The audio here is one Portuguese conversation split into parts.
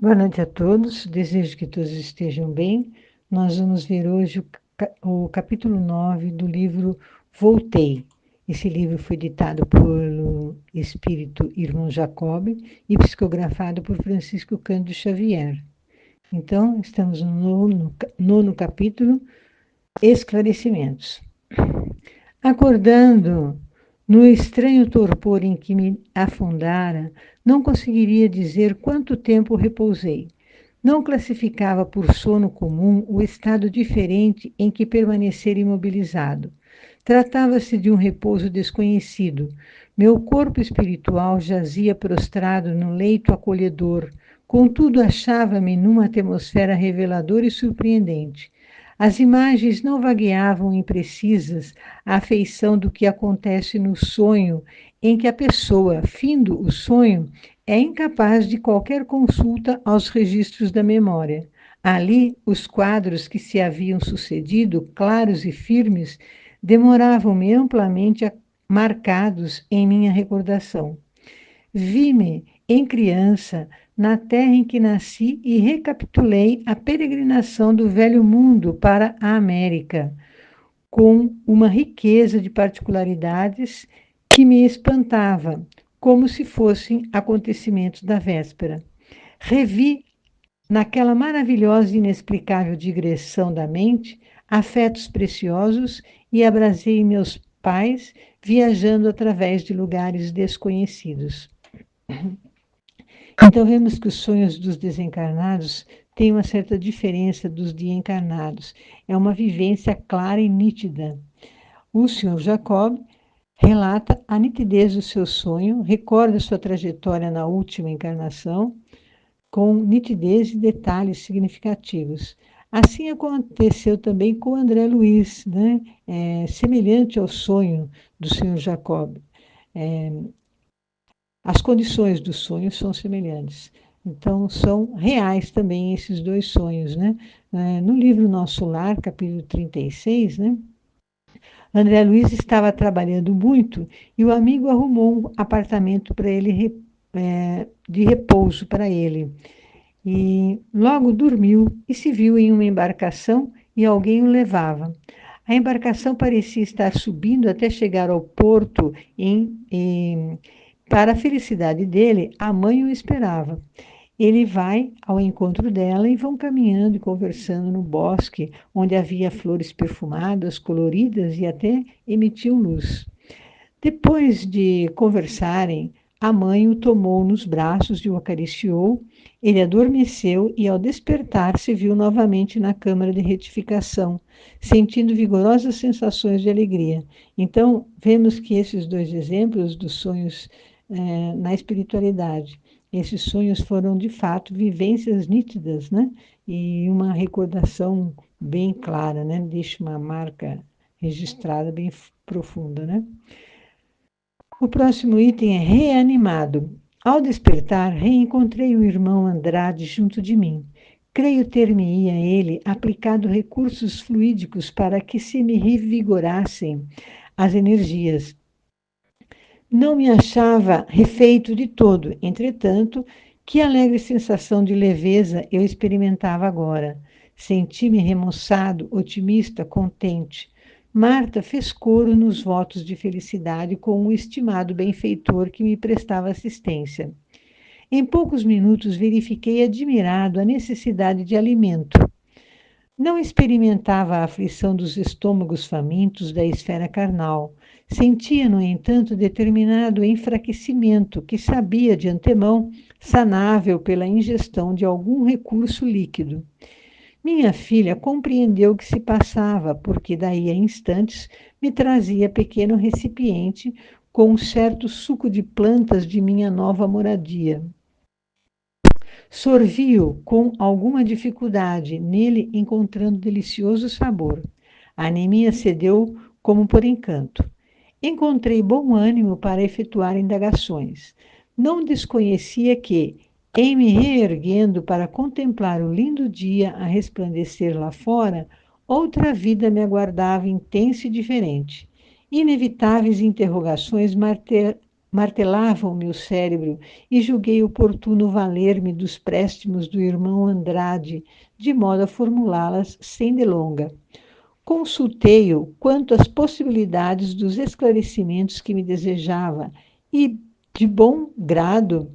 Boa noite a todos, desejo que todos estejam bem. Nós vamos ver hoje o capítulo 9 do livro Voltei. Esse livro foi ditado pelo espírito Irmão Jacob e psicografado por Francisco Cândido Xavier. Então, estamos no nono capítulo, Esclarecimentos. Acordando no estranho torpor em que me afundara, não conseguiria dizer quanto tempo repousei. Não classificava por sono comum o estado diferente em que permanecer imobilizado. Tratava-se de um repouso desconhecido. Meu corpo espiritual jazia prostrado no leito acolhedor, contudo achava-me numa atmosfera reveladora e surpreendente. As imagens não vagueavam imprecisas à feição do que acontece no sonho, em que a pessoa, findo o sonho, é incapaz de qualquer consulta aos registros da memória. Ali, os quadros que se haviam sucedido, claros e firmes, demoravam-me amplamente marcados em minha recordação. Vi-me, em criança, na terra em que nasci e recapitulei a peregrinação do velho mundo para a América, com uma riqueza de particularidades que me espantava, como se fossem acontecimentos da véspera. Revi, naquela maravilhosa e inexplicável digressão da mente, afetos preciosos e abracei meus pais, viajando através de lugares desconhecidos. Então, vemos que os sonhos dos desencarnados têm uma certa diferença dos de encarnados. É uma vivência clara e nítida. O Sr. Jacob relata a nitidez do seu sonho, recorda sua trajetória na última encarnação, com nitidez e detalhes significativos. Assim aconteceu também com André Luiz, né? Semelhante ao sonho do Sr. Jacob. As condições do sonho são semelhantes. Então, são reais também esses dois sonhos, né? No livro Nosso Lar, capítulo 36, né? André Luiz estava trabalhando muito e o amigo arrumou um apartamento para ele, de repouso para ele. E logo dormiu e se viu em uma embarcação e alguém o levava. A embarcação parecia estar subindo até chegar ao porto para a felicidade dele, a mãe o esperava. Ele vai ao encontro dela e vão caminhando e conversando no bosque, onde havia flores perfumadas, coloridas e até emitiam luz. Depois de conversarem, a mãe o tomou nos braços e o acariciou. Ele adormeceu e, ao despertar, se viu novamente na câmara de retificação, sentindo vigorosas sensações de alegria. Então, vemos que esses dois exemplos dos sonhos na espiritualidade, esses sonhos foram, de fato, vivências nítidas, né? E uma recordação bem clara, né? Deixa uma marca registrada bem profunda, né? O próximo item é reanimado. Ao despertar, reencontrei o irmão Andrade junto de mim. Creio ter-me-ia ele aplicado recursos fluídicos para que se me revigorassem as energias. Não me achava refeito de todo, entretanto, que alegre sensação de leveza eu experimentava agora. Senti-me remoçado, otimista, contente. Marta fez coro nos votos de felicidade com o estimado benfeitor que me prestava assistência. Em poucos minutos verifiquei admirado a necessidade de alimento. Não experimentava a aflição dos estômagos famintos da esfera carnal. Sentia, no entanto, determinado enfraquecimento que sabia de antemão sanável pela ingestão de algum recurso líquido. Minha filha compreendeu o que se passava, porque daí a instantes me trazia pequeno recipiente com um certo suco de plantas de minha nova moradia. Sorvi-o com alguma dificuldade, nele encontrando delicioso sabor. A anemia cedeu como por encanto. Encontrei bom ânimo para efetuar indagações. Não desconhecia que, em me reerguendo para contemplar o lindo dia a resplandecer lá fora, outra vida me aguardava intensa e diferente. Inevitáveis interrogações martelavam o meu cérebro e julguei oportuno valer-me dos préstimos do irmão Andrade, de modo a formulá-las sem delonga. Consultei-o quanto às possibilidades dos esclarecimentos que me desejava e, de bom grado,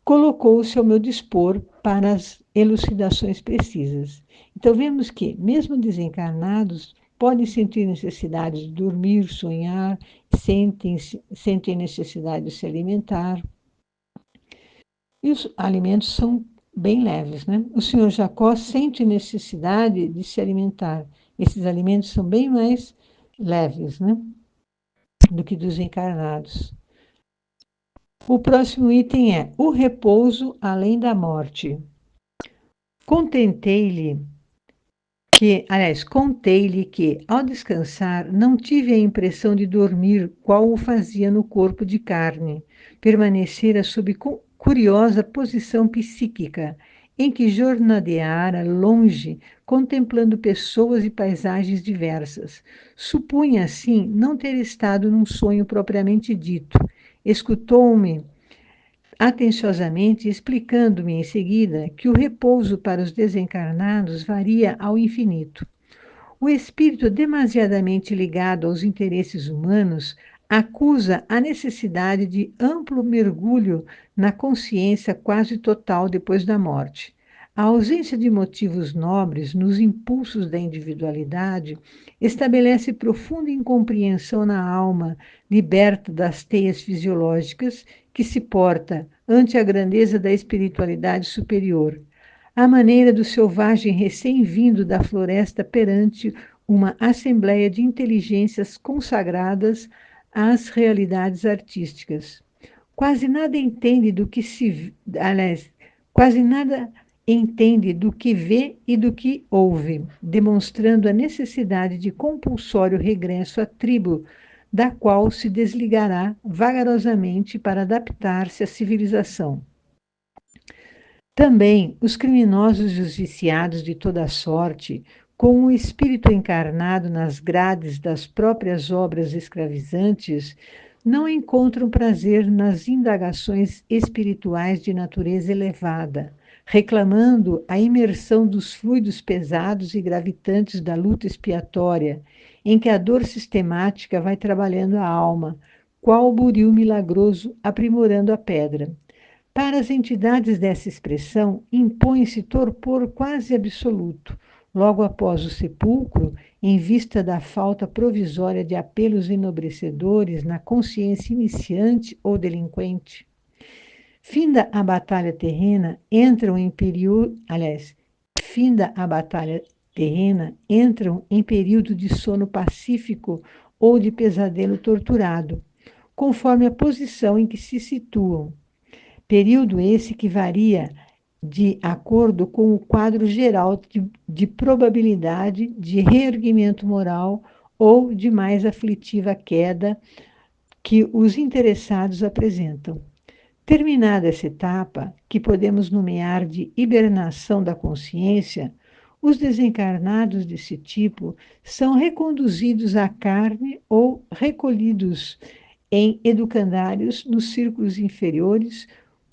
colocou-se ao meu dispor para as elucidações precisas. Então, vemos que, mesmo desencarnados, podem sentir necessidade de dormir, sonhar, sentem necessidade de se alimentar. E os alimentos são bem leves, né? O senhor Jacó sente necessidade de se alimentar. Esses alimentos são bem mais leves, né? Do que dos encarnados. O próximo item é o repouso além da morte. Contei-lhe que, ao descansar, não tive a impressão de dormir qual o fazia no corpo de carne. Permanecera sob curiosa posição psíquica, em que jornadeara longe, contemplando pessoas e paisagens diversas. Supunha, assim, não ter estado num sonho propriamente dito. Escutou-me atenciosamente, explicando-me em seguida que o repouso para os desencarnados varia ao infinito. O espírito demasiadamente ligado aos interesses humanos acusa a necessidade de amplo mergulho na consciência quase total depois da morte. A ausência de motivos nobres nos impulsos da individualidade estabelece profunda incompreensão na alma, liberta das teias fisiológicas, que se porta ante a grandeza da espiritualidade superior, à maneira do selvagem recém-vindo da floresta perante uma assembleia de inteligências consagradas às realidades artísticas. Quase nada entende do que quase nada entende do que vê e do que ouve, demonstrando a necessidade de compulsório regresso à tribo, da qual se desligará vagarosamente para adaptar-se à civilização. Também os criminosos e os viciados de toda sorte, com o espírito encarnado nas grades das próprias obras escravizantes, não encontram prazer nas indagações espirituais de natureza elevada, reclamando a imersão dos fluidos pesados e gravitantes da luta expiatória, em que a dor sistemática vai trabalhando a alma, qual buril milagroso aprimorando a pedra. Para as entidades dessa expressão, impõe-se torpor quase absoluto, logo após o sepulcro, em vista da falta provisória de apelos enobrecedores na consciência iniciante ou delinquente. Finda a batalha terrena, entram em período de sono pacífico ou de pesadelo torturado, conforme a posição em que se situam. Período esse que varia de acordo com o quadro geral de probabilidade de reerguimento moral ou de mais aflitiva queda que os interessados apresentam. Terminada essa etapa, que podemos nomear de hibernação da consciência, os desencarnados desse tipo são reconduzidos à carne ou recolhidos em educandários nos círculos inferiores,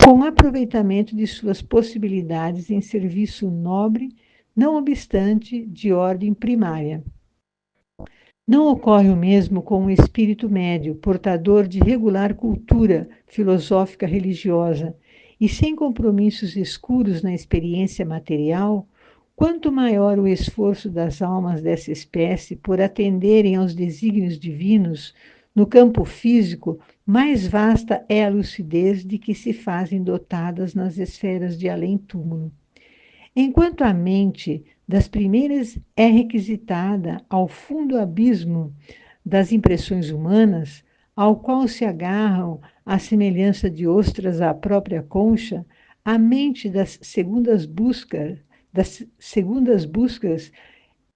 com aproveitamento de suas possibilidades em serviço nobre, não obstante de ordem primária. Não ocorre o mesmo com o espírito médio, portador de regular cultura filosófica religiosa e sem compromissos escuros na experiência material. Quanto maior o esforço das almas dessa espécie por atenderem aos desígnios divinos no campo físico, mais vasta é a lucidez de que se fazem dotadas nas esferas de além-túmulo. Enquanto a mente das primeiras é requisitada ao fundo abismo das impressões humanas, ao qual se agarram à semelhança de ostras à própria concha, a mente das segundas buscas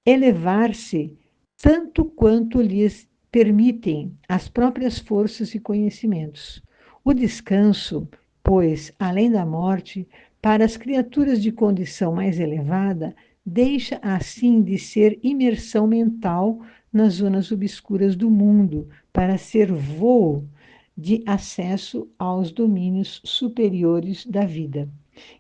elevar-se tanto quanto lhes permitem as próprias forças e conhecimentos. O descanso, pois, além da morte, para as criaturas de condição mais elevada, deixa assim de ser imersão mental nas zonas obscuras do mundo, para ser voo de acesso aos domínios superiores da vida.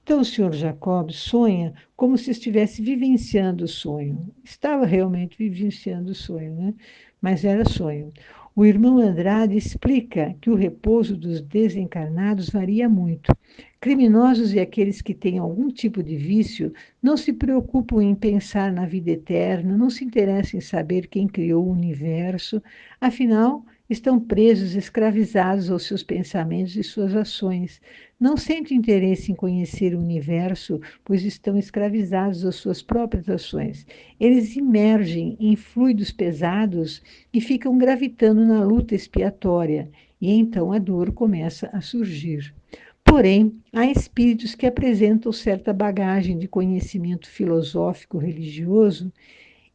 Então, o senhor Jacob sonha como se estivesse vivenciando o sonho. Estava realmente vivenciando o sonho, né? Mas era sonho. O irmão Andrade explica que o repouso dos desencarnados varia muito. Criminosos e aqueles que têm algum tipo de vício não se preocupam em pensar na vida eterna, não se interessam em saber quem criou o universo, afinal, estão presos, escravizados aos seus pensamentos e suas ações. Não sentem interesse em conhecer o universo, pois estão escravizados às suas próprias ações. Eles imergem em fluidos pesados e ficam gravitando na luta expiatória, e então a dor começa a surgir. Porém, há espíritos que apresentam certa bagagem de conhecimento filosófico religioso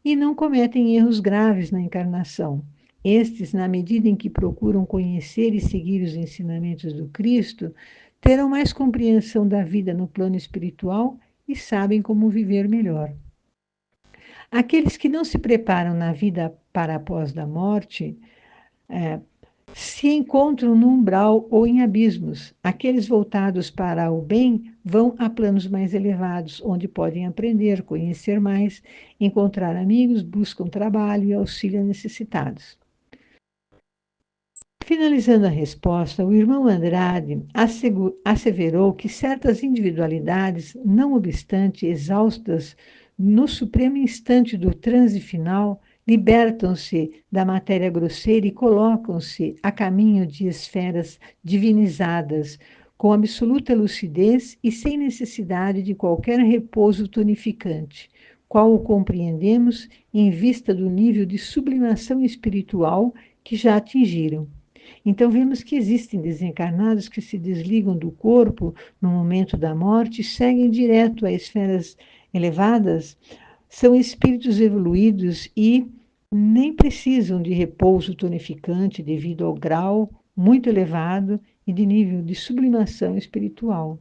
e não cometem erros graves na encarnação. Estes, na medida em que procuram conhecer e seguir os ensinamentos do Cristo, terão mais compreensão da vida no plano espiritual e sabem como viver melhor. Aqueles que não se preparam na vida para após da morte, se encontram no umbral ou em abismos. Aqueles voltados para o bem vão a planos mais elevados, onde podem aprender, conhecer mais, encontrar amigos, buscam trabalho e auxílio a necessitados. Finalizando a resposta, o irmão Andrade asseverou que certas individualidades, não obstante exaustas no supremo instante do transe final, libertam-se da matéria grosseira e colocam-se a caminho de esferas divinizadas, com absoluta lucidez e sem necessidade de qualquer repouso tonificante, qual o compreendemos em vista do nível de sublimação espiritual que já atingiram. Então, vemos que existem desencarnados que se desligam do corpo no momento da morte e seguem direto a esferas elevadas, são espíritos evoluídos e nem precisam de repouso tonificante devido ao grau muito elevado e de nível de sublimação espiritual.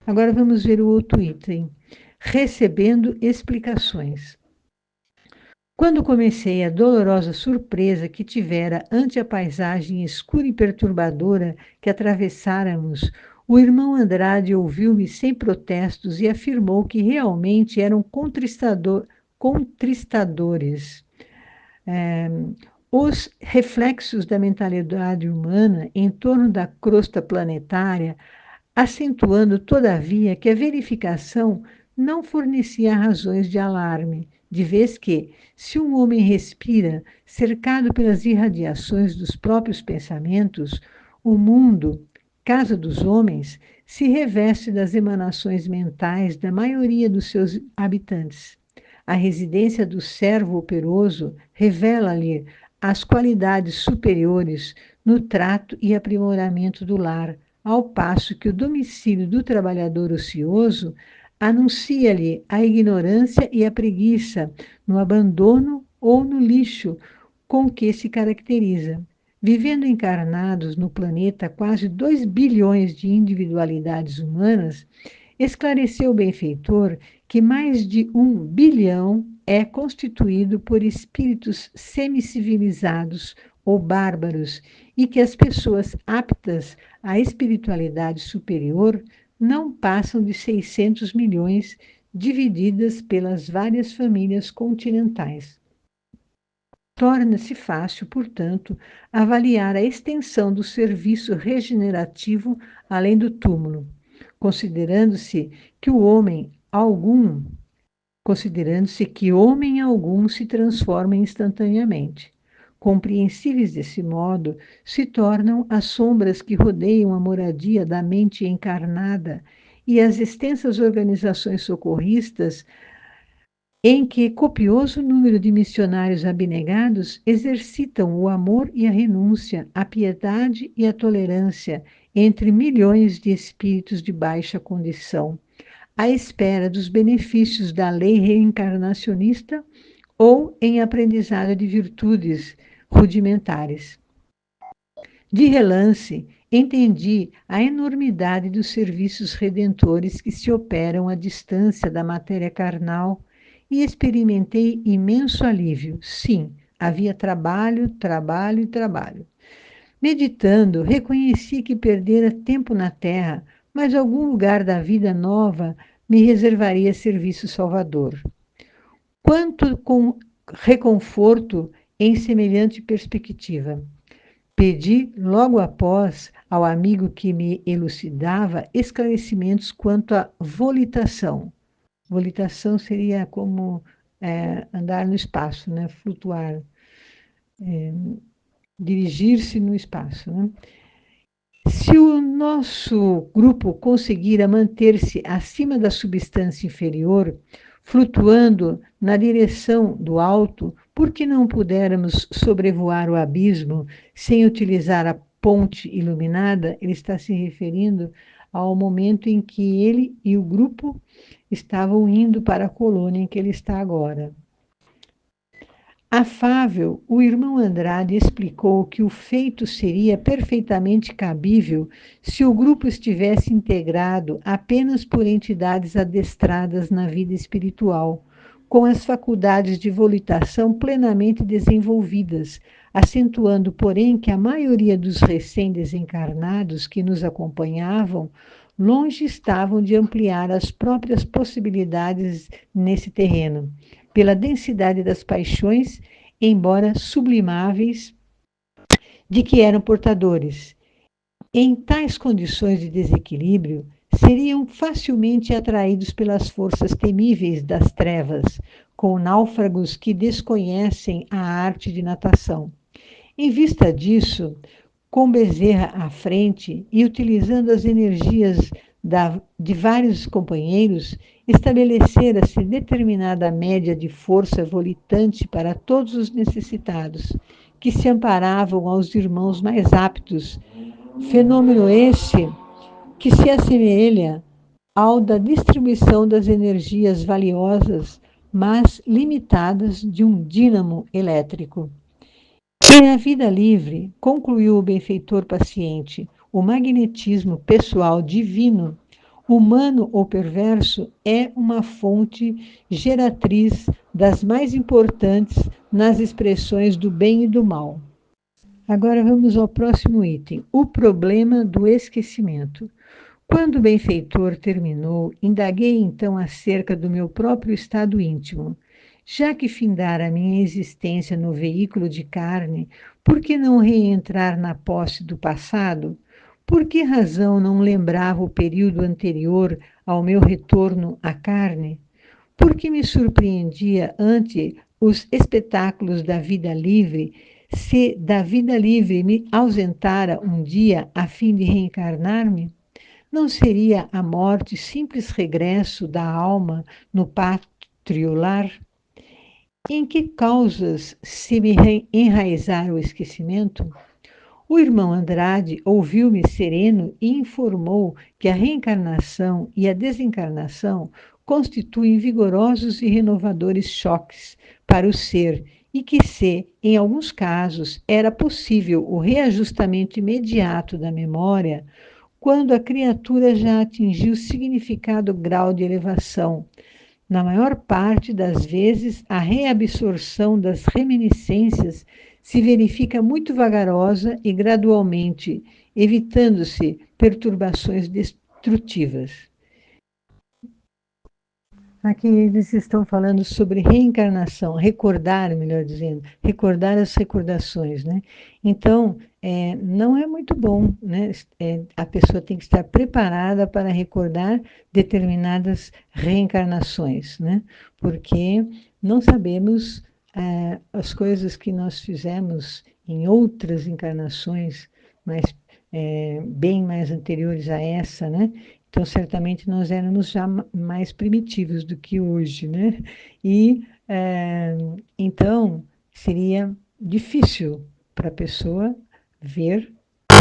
Agora vamos ver o outro item, recebendo explicações. Quando comecei a dolorosa surpresa que tivera ante a paisagem escura e perturbadora que atravessáramos, o irmão Andrade ouviu-me sem protestos e afirmou que realmente eram contristadores. Os reflexos da mentalidade humana em torno da crosta planetária, acentuando, todavia, que a verificação não fornecia razões de alarme, de vez que, se um homem respira, cercado pelas irradiações dos próprios pensamentos, o mundo, casa dos homens, se reveste das emanações mentais da maioria dos seus habitantes. A residência do servo operoso revela-lhe as qualidades superiores no trato e aprimoramento do lar, ao passo que o domicílio do trabalhador ocioso anuncia-lhe a ignorância e a preguiça, no abandono ou no lixo com que se caracteriza. Vivendo encarnados no planeta quase 2 bilhões de individualidades humanas, esclareceu o benfeitor que mais de 1 bilhão é constituído por espíritos semicivilizados ou bárbaros e que as pessoas aptas à espiritualidade superior não passam de 600 milhões, divididas pelas várias famílias continentais. Torna-se fácil, portanto, avaliar a extensão do serviço regenerativo além do túmulo, considerando-se que homem algum se transforma instantaneamente. Compreensíveis desse modo, se tornam as sombras que rodeiam a moradia da mente encarnada e as extensas organizações socorristas em que copioso número de missionários abnegados exercitam o amor e a renúncia, a piedade e a tolerância entre milhões de espíritos de baixa condição, à espera dos benefícios da lei reencarnacionista ou em aprendizado de virtudes rudimentares. De relance, entendi a enormidade dos serviços redentores que se operam à distância da matéria carnal e experimentei imenso alívio. Sim, havia trabalho, trabalho e trabalho. Meditando, reconheci que perdera tempo na terra, mas algum lugar da vida nova me reservaria serviço salvador. Quanto com reconforto em semelhante perspectiva. Pedi logo após ao amigo que me elucidava esclarecimentos quanto à volitação. Volitação seria como andar no espaço, né? Flutuar, dirigir-se no espaço. Né? Se o nosso grupo conseguira manter-se acima da substância inferior, flutuando na direção do alto, por que não pudéramos sobrevoar o abismo sem utilizar a ponte iluminada? Ele está se referindo ao momento em que ele e o grupo estavam indo para a colônia em que ele está agora. Afável, o irmão Andrade explicou que o feito seria perfeitamente cabível se o grupo estivesse integrado apenas por entidades adestradas na vida espiritual, com as faculdades de volitação plenamente desenvolvidas, acentuando, porém, que a maioria dos recém-desencarnados que nos acompanhavam longe estavam de ampliar as próprias possibilidades nesse terreno, pela densidade das paixões, embora sublimáveis, de que eram portadores. Em tais condições de desequilíbrio, seriam facilmente atraídos pelas forças temíveis das trevas, com náufragos que desconhecem a arte de natação. Em vista disso, com Bezerra à frente e utilizando as energias de vários companheiros, estabelecera-se determinada média de força volitante para todos os necessitados, que se amparavam aos irmãos mais aptos, fenômeno este que se assemelha ao da distribuição das energias valiosas, mas limitadas de um dínamo elétrico. E na vida livre, concluiu o benfeitor paciente, o magnetismo pessoal divino, humano ou perverso, é uma fonte geratriz das mais importantes nas expressões do bem e do mal. Agora vamos ao próximo item, o problema do esquecimento. Quando o benfeitor terminou, indaguei então acerca do meu próprio estado íntimo. Já que findara a minha existência no veículo de carne, por que não reentrar na posse do passado? Por que razão não lembrava o período anterior ao meu retorno à carne? Por que me surpreendia ante os espetáculos da vida livre, se da vida livre me ausentara um dia a fim de reencarnar-me? Não seria a morte simples regresso da alma no pátrio lar? Em que causas se me enraizara o esquecimento? O irmão Andrade ouviu-me sereno e informou que a reencarnação e a desencarnação constituem vigorosos e renovadores choques para o ser e que se, em alguns casos, era possível o reajustamento imediato da memória, quando a criatura já atingiu significado grau de elevação, na maior parte das vezes, a reabsorção das reminiscências se verifica muito vagarosa e gradualmente, evitando-se perturbações destrutivas. Aqui eles estão falando sobre reencarnação, recordar, melhor dizendo, recordar as recordações, né? Então, não é muito bom, né? A pessoa tem que estar preparada para recordar determinadas reencarnações, né? Porque não sabemos as coisas que nós fizemos em outras encarnações, bem mais anteriores a essa, né? Então, certamente, nós éramos já mais primitivos do que hoje, né? E, então, seria difícil para a pessoa ver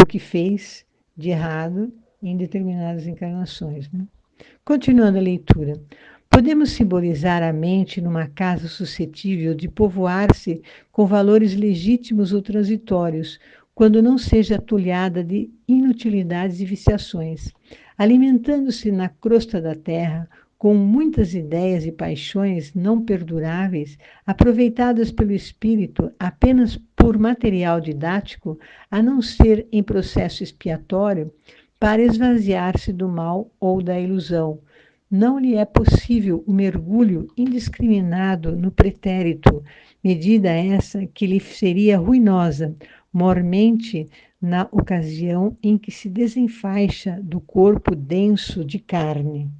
o que fez de errado em determinadas encarnações, né? Continuando a leitura. Podemos simbolizar a mente numa casa suscetível de povoar-se com valores legítimos ou transitórios, quando não seja atulhada de inutilidades e viciações, alimentando-se na crosta da terra com muitas ideias e paixões não perduráveis, aproveitadas pelo espírito apenas por material didático, a não ser em processo expiatório, para esvaziar-se do mal ou da ilusão. Não lhe é possível o mergulho indiscriminado no pretérito, medida essa que lhe seria ruinosa, mormente na ocasião em que se desenfaixa do corpo denso de carne.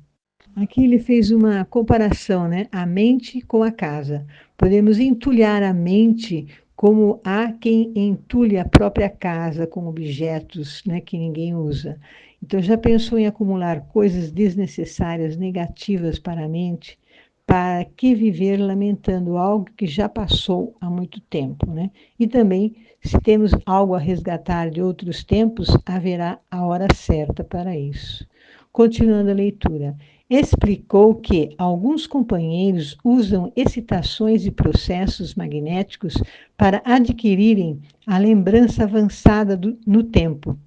Aqui ele fez uma comparação, né? A mente com a casa. Podemos entulhar a mente como há quem entulhe a própria casa com objetos, né, que ninguém usa. Então, já pensou em acumular coisas desnecessárias, negativas para a mente? Para que viver lamentando algo que já passou há muito tempo, né? E também, se temos algo a resgatar de outros tempos, haverá a hora certa para isso. Continuando a leitura. Explicou que alguns companheiros usam excitações e processos magnéticos para adquirirem a lembrança avançada no tempo.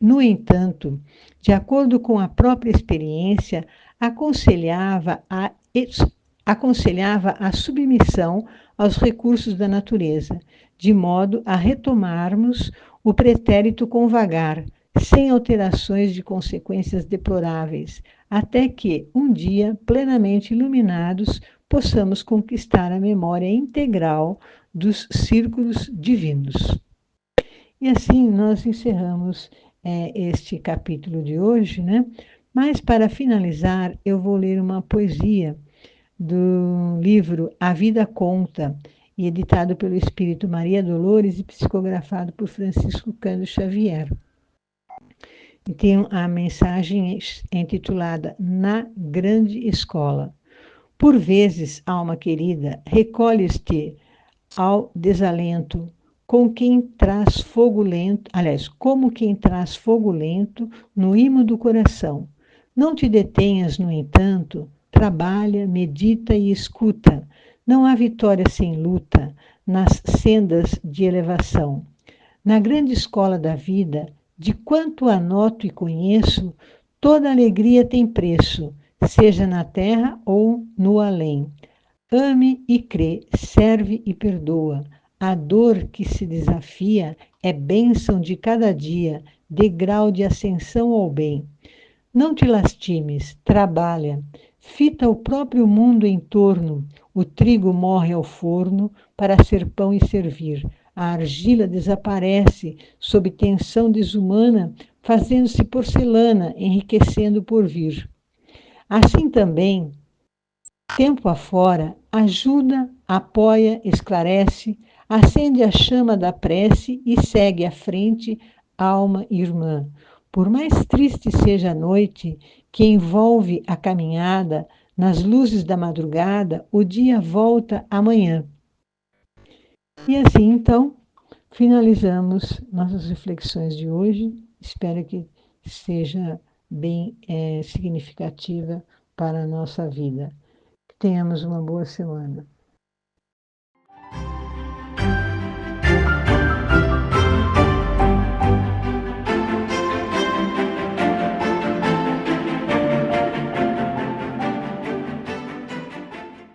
No entanto, de acordo com a própria experiência, aconselhava a submissão aos recursos da natureza, de modo a retomarmos o pretérito com vagar, sem alterações de consequências deploráveis, até que, um dia, plenamente iluminados, possamos conquistar a memória integral dos círculos divinos. E assim nós encerramos este capítulo de hoje, né? Mas para finalizar, eu vou ler uma poesia do livro A Vida Conta, editado pelo Espírito Maria Dolores e psicografado por Francisco Cândido Xavier. E tem a mensagem intitulada Na Grande Escola. Por vezes, alma querida, recolhes-te ao desalento, como quem traz fogo lento no imo do coração. Não te detenhas, no entanto, trabalha, medita e escuta. Não há vitória sem luta nas sendas de elevação. Na grande escola da vida, de quanto anoto e conheço, toda alegria tem preço, seja na terra ou no além. Ame e crê, serve e perdoa. A dor que se desafia é bênção de cada dia, degrau de ascensão ao bem. Não te lastimes, trabalha, fita o próprio mundo em torno. O trigo morre ao forno para ser pão e servir. A argila desaparece sob tensão desumana, fazendo-se porcelana, enriquecendo por vir. Assim também, tempo afora, ajuda, apoia, esclarece, acende a chama da prece e segue à frente, alma irmã. Por mais triste seja a noite que envolve a caminhada, nas luzes da madrugada, o dia volta amanhã. E assim, então, finalizamos nossas reflexões de hoje. Espero que seja bem significativa para a nossa vida. Tenhamos uma boa semana.